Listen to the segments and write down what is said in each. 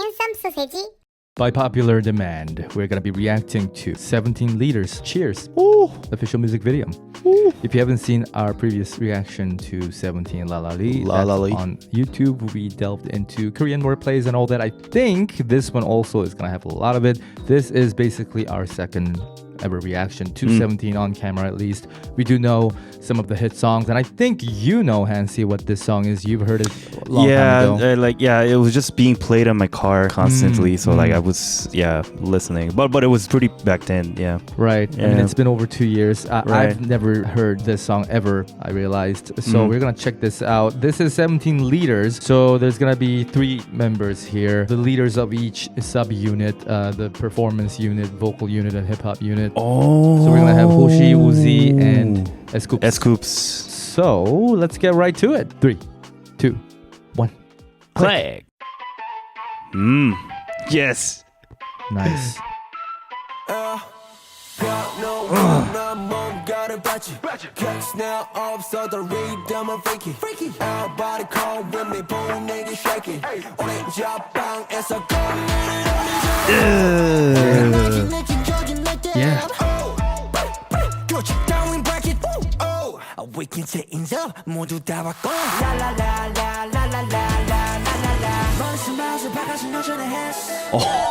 핸섬 소세지. By popular demand, we're going to be reacting to 17 Leaders Cheers, the official music video. If you haven't seen our previous reaction to 17 LALALI, that's on YouTube, we delved into Korean wordplays and all that. I think this one also is going to have a lot of it. This is basically our second ever reaction to 17 on camera, at least. We do know some of the hit songs, and I think you know, Hansi, what this song is. You've heard it a long time ago. It was just being played in my car constantly, so I was listening, but it was pretty back then. Right. I mean, it's been over 2 years. I've never heard this song ever, I realized. So we're gonna check this out. This is 17 Leaders, so there's gonna be 3 members here, the leaders of each sub-unit, the performance unit, vocal unit, and hip-hop unit. So we're gonna have Hoshi, Woozi, and S.Coups. S.Coups. So let's get right to it. 3, 2, 1, play. Yes. Nice. Yeah.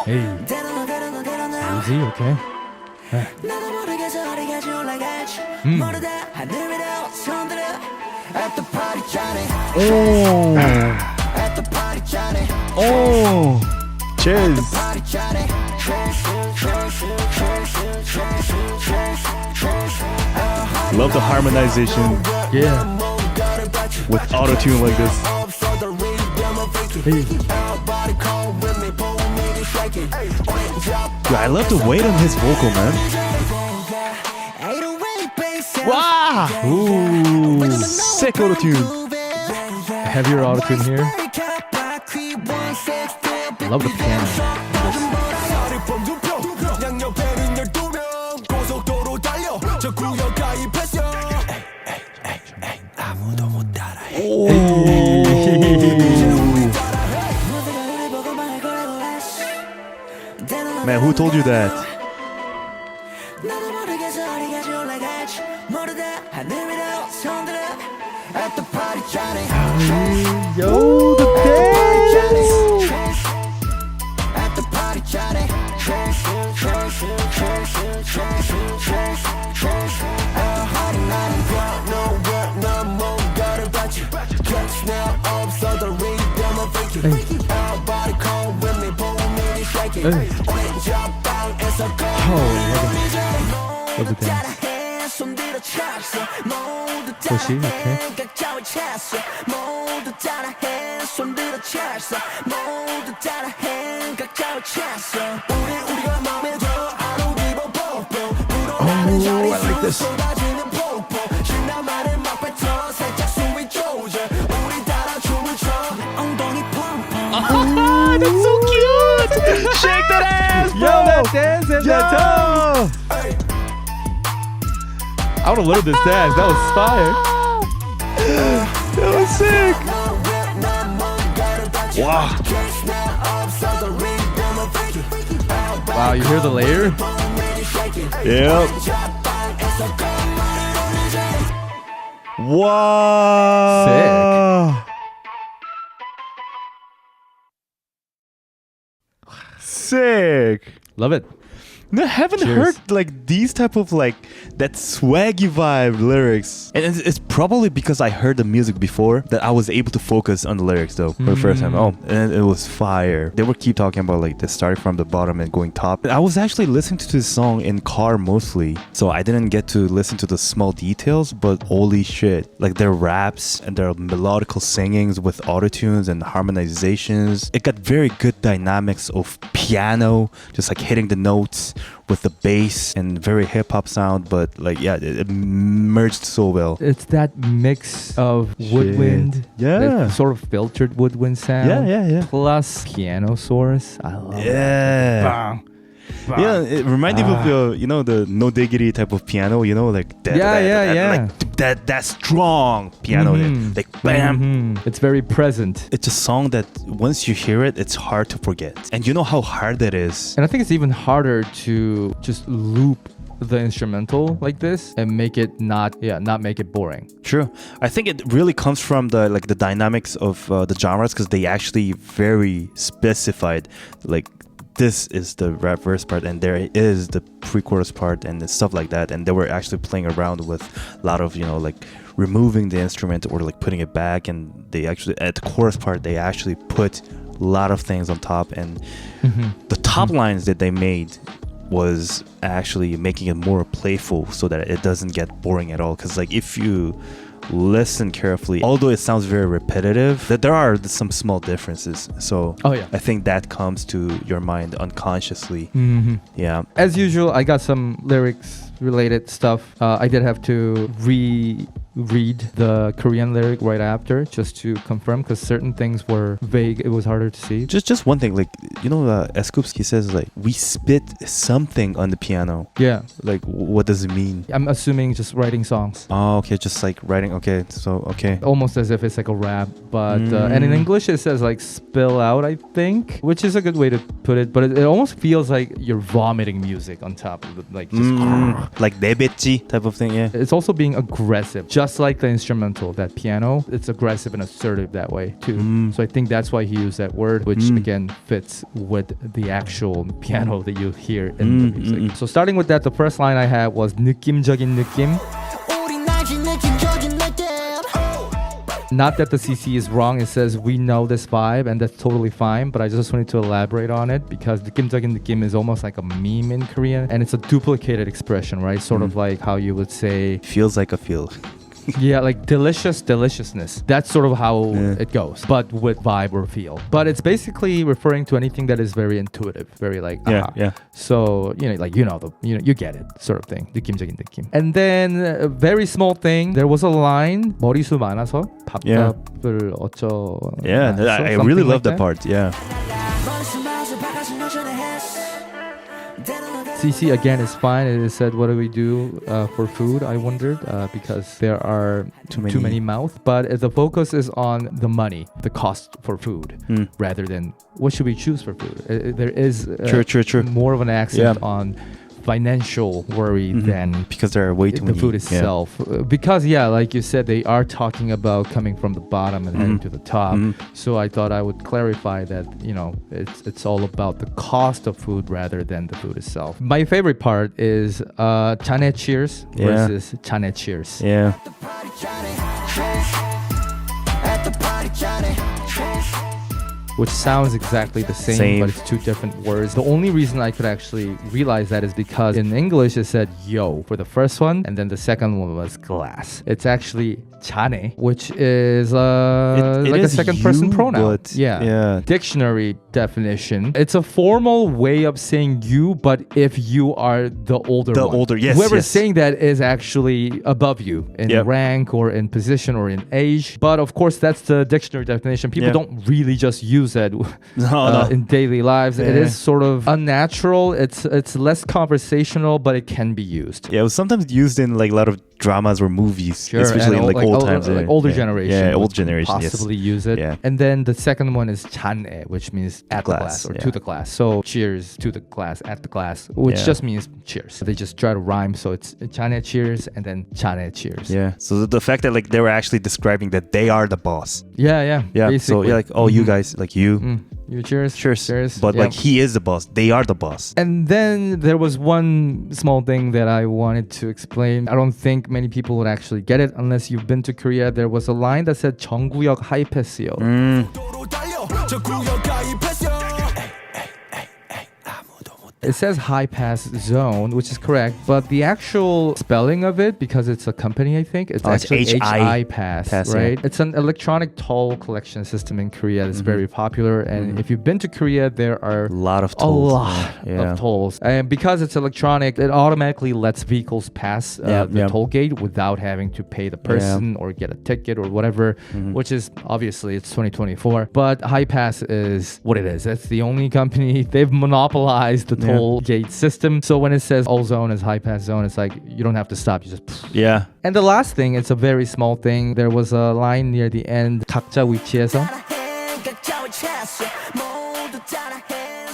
Hey. Woozi, okay. Cheers. Love the harmonization. Yeah. With auto-tune like this. Hey. Dude, I love the weight on his vocal, man. Wow! Ooh, sick auto-tune. Heavier auto-tune here. Love the piano. Man, who told you that? Yo, the dance! Hey. Love the dance. Hoshi, okay. Oh, I like this. That's so cute! Shake that ass, bro! Yo, that dance and that toe! I want to learn this dance. That was fire. That was sick! Wow. Wow, you hear the layer? Yep. Wow. Sick. Love it. No, I haven't heard like these type of like that swaggy vibe lyrics, and it's probably because I heard the music before that I was able to focus on the lyrics though for the first time. Oh, and it was fire. They were keep talking about like they started from the bottom and going top. I was actually listening to this song in car mostly, so I didn't get to listen to the small details. But holy shit, like their raps and their melodical singings with autotunes and harmonizations, it got very good dynamics of piano, just like hitting the notes with the bass and very hip-hop sound, but like it merged so well. It's that mix of woodwind, that sort of filtered woodwind sound, plus piano source. I love that. Bang. Yeah, it reminded me of the no diggity type of piano, like that strong piano, like bam. It's very present. It's a song that once you hear it, it's hard to forget. And you know how hard that is. And I think it's even harder to just loop the instrumental like this and make it not make it boring. True. I think it really comes from the dynamics of the genres, because they actually very specified, like, this is the rap verse part and there is the pre-chorus part and stuff like that, and they were actually playing around with a lot of like removing the instrument or like putting it back, and they actually at the chorus part they actually put a lot of things on top, and the top lines that they made was actually making it more playful so that it doesn't get boring at all. Because like if you listen carefully, although it sounds very repetitive, that there are some small differences. So I think that comes to your mind unconsciously. Yeah. As usual, I got some lyrics related stuff. I did have to read the Korean lyric right after just to confirm, because certain things were vague. It was harder to see. Just one thing, like S.Coups, he says like we spit something on the piano. Yeah. Like what does it mean? I'm assuming just writing songs. Oh, okay, just like writing. Okay, so okay. Almost as if it's like a rap, but and in English it says like spill out, I think, which is a good way to put it. But it almost feels like you're vomiting music on top of it, like just like 내뱉지 type of thing. Yeah. It's also being aggressive. Just like the instrumental, that piano, it's aggressive and assertive that way too. So I think that's why he used that word, which again fits with the actual piano that you hear in the music. So starting with that, the first line I had was 느낌적인 느낌. Not that the CC is wrong. It says we know this vibe, and that's totally fine. But I just wanted to elaborate on it because 느낌적인 느낌 is almost like a meme in Korean, and it's a duplicated expression, right? Sort of like how you would say feels like a feel. Yeah, like deliciousness. That's sort of how it goes, but with vibe or feel. But it's basically referring to anything that is very intuitive, very like yeah. So you get it, sort of thing. 느낌적인 느낌. And then a very small thing. There was a line. 머리수 많아서 밥값을 어쩌. Yeah, I really love that part. Yeah. CC again is fine. It said, what do we do for food? I wondered because there are too many mouths. But the focus is on the money, the cost for food, rather than what should we choose for food. There is true. more of an accent on financial worry than because there are way too many. The food itself. Because like you said, they are talking about coming from the bottom and heading to the top. So I thought I would clarify that it's all about the cost of food rather than the food itself. My favorite part is 자네 cheers versus 자네 cheers. Yeah. Which sounds exactly the same, but it's two different words. The only reason I could actually realize that is because in English it said yo for the first one, and then the second one was glass. It's actually 자네, which is like a second person pronoun. Yeah. Dictionary definition. It's a formal way of saying you, but if you are the older, yes. Whoever's saying that is actually above you in rank or in position or in age. But of course, that's the dictionary definition. People don't really just use that in daily lives. It is sort of unnatural. It's less conversational, but it can be used. Yeah, it was sometimes used in like a lot of dramas or movies, especially in like old times. Like older generation. Yeah, old generation. Possibly use it. Yeah. And then the second one is 자네, which means at the glass or to the glass. So cheers to the glass, at the glass, which just means cheers. They just try to rhyme. So it's 자네 cheers and then 자네 cheers. Yeah. So the fact that like they were actually describing that they are the boss. Yeah. Basically. So like, you guys, like you. You cheers. But like he is the boss. They are the boss. And then there was one small thing that I wanted to explain. I don't think many people would actually get it unless you've been to Korea. There was a line that said 정구역 하이패스요. It says high pass zone, which is correct, but the actual spelling of it, because it's a company, I think, it's actually HI pass, right? It's an electronic toll collection system in Korea that's very popular. And if you've been to Korea, there are a lot of tolls. And because it's electronic, it automatically lets vehicles pass the toll gate without having to pay the person or get a ticket or whatever, which is obviously it's 2024. But high pass is what it is. That's the only company. They've monopolized the toll toll gate system. So when it says all zone is high pass zone, it's like you don't have to stop. You just Yeah. And the last thing, it's a very small thing. There was a line near the end. 각자 위치에서.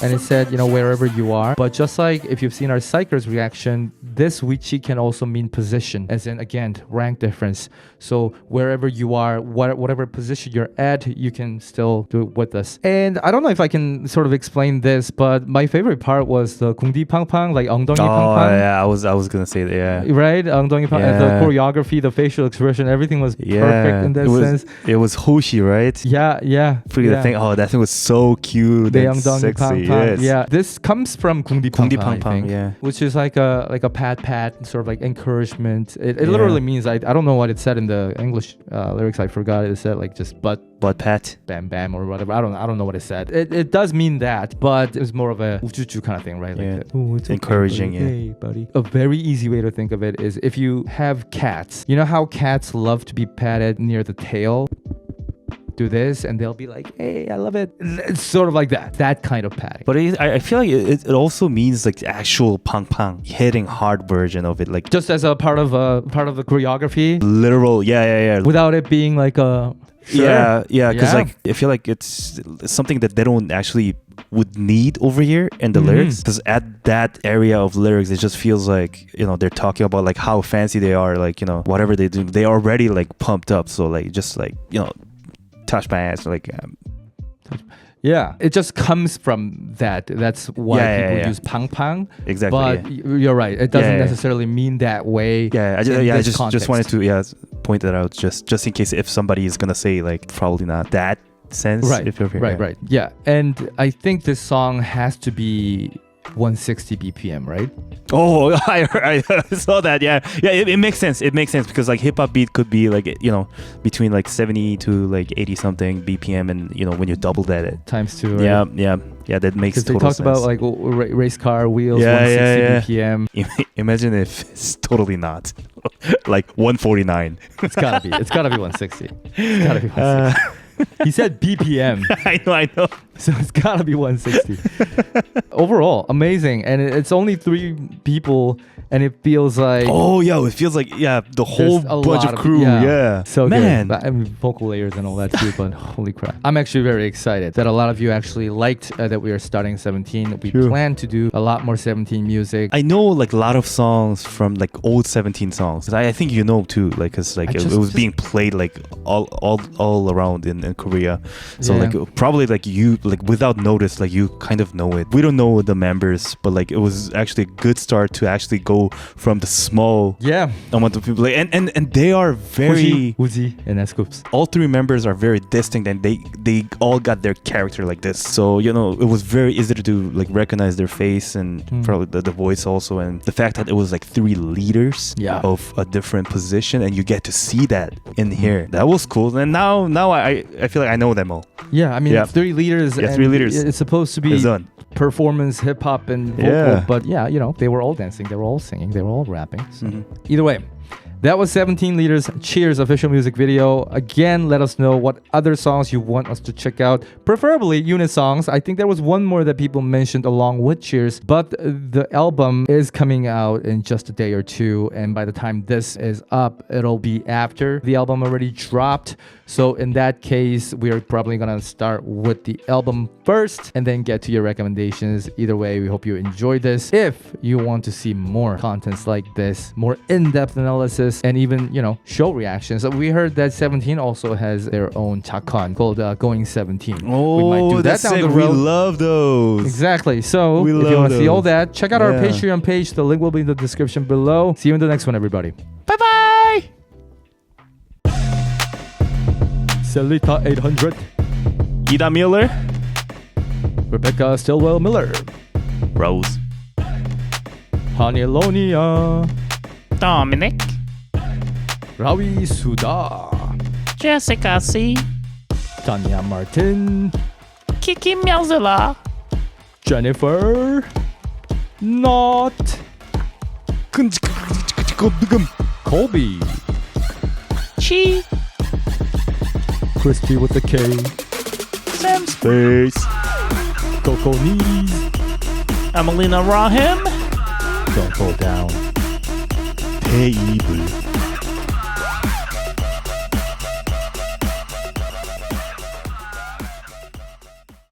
And it said, wherever you are. But just like if you've seen our Psychers reaction, this wichi can also mean position, as in, again, rank difference. So wherever you are, whatever position you're at, you can still do it with us. And I don't know if I can sort of explain this, but my favorite part was the 궁디 팡팡, like 엉덩이 팡팡. Yeah, I was gonna say that. Yeah. Right, 엉덩이 팡팡. Yeah. The choreography, the facial expression, everything was perfect in that sense. It was Hoshi, right? Yeah. The thing. Oh, that thing was so cute and sexy. Yes. Yeah, this comes from 궁디 팡팡, I think, yeah. which is like a pat, sort of like encouragement. It literally means I don't know what it said in the English lyrics. I forgot it said like just butt pat, bam bam or whatever. I don't know what it said. It does mean that, but it's more of a 우쭈쭈 kind of thing, right? Like it's encouraging. Okay, buddy. Hey, buddy. A very easy way to think of it is if you have cats. You know how cats love to be patted near the tail? Do this and they'll be like, hey, I love it. It's sort of like that kind of patting. But I feel like it also means like the actual pang hitting hard version of it, like just as a part of the choreography, literal. Yeah. Without it being like a yeah, because like I feel like it's something that they don't actually would need over here in the lyrics, because at that area of lyrics it just feels like they're talking about like how fancy they are, like whatever they do, they already like pumped up, so like just like touch my ass, like yeah, it just comes from that. That's why people use pang. Exactly. But you're right, it doesn't necessarily mean that way. I just wanted to point that out, just in case if somebody is gonna say like probably not that sense. Right. If you're, right. Yeah, and I think this song has to be 160 BPM, right? Oh, I saw that. Yeah, it makes sense. It makes sense because like hip hop beat could be like between like 70 to like 80 something BPM, and when you double that it times 2. Right? Yeah. That makes total sense. Because sense. they talked about like race car wheels, 160 BPM. Imagine if it's totally not like 149. It's gotta be 160. It's gotta be 160. He said BPM. I know. So it's gotta be 160. Overall, amazing. And it's only 3 people, and it feels like... Oh, yeah, it feels like, the whole bunch of crew. Yeah. So man. Good. I mean, vocal layers and all that too, but holy crap. I'm actually very excited that a lot of you actually liked that we are starting 17. We plan to do a lot more 17 music. I know like a lot of songs from like old 17 songs. I think too, like, because like it was being played like all around in Korea. So like probably like you like without notice, like you kind of know it. We don't know the members, but like it was actually a good start to actually go from the small amount of people. Like, and they are very Woozi and S.Coups. All 3 members are very distinct, and they all got their character like this. So it was very easy to like recognize their face and probably the voice also, and the fact that it was like 3 leaders of a different position, and you get to see that in here. That was cool. And now I feel like I know them all. Yeah, I mean 3 leaders. Yeah, 3 leaders. It's supposed to be performance, hip hop, and vocal. But they were all dancing, they were all singing, they were all rapping. So. Either way, that was 17 Leaders Cheers official music video. Again, let us know what other songs you want us to check out, preferably unit songs. I think there was one more that people mentioned along with Cheers, but the album is coming out in just a day or 2, and by the time this is up, it'll be after the album already dropped. So in that case, we're probably gonna start with the album first and then get to your recommendations. Either way, we hope you enjoyed this. If you want to see more contents like this, more in-depth analysis, and even show reactions, we heard that 17 also has their own 작건 called Going 17. Oh, we might do that down the road. We love those. Exactly. So if you want to see all that, check out our Patreon page. The link will be in the description below. See you in the next one, everybody. Bye. Celita 800, Ida Miller, Rebecca Stillwell Miller, Rose, Hanielonia, Dominic, Rawi Suda, Jessica C, Tanya Martin, Kiki Melzilla, Jennifer, Not, Colby, Chi, Crispy with the K, Sam Space, Coco Knees, Amelina Rahim. Don't fall down. Terrible.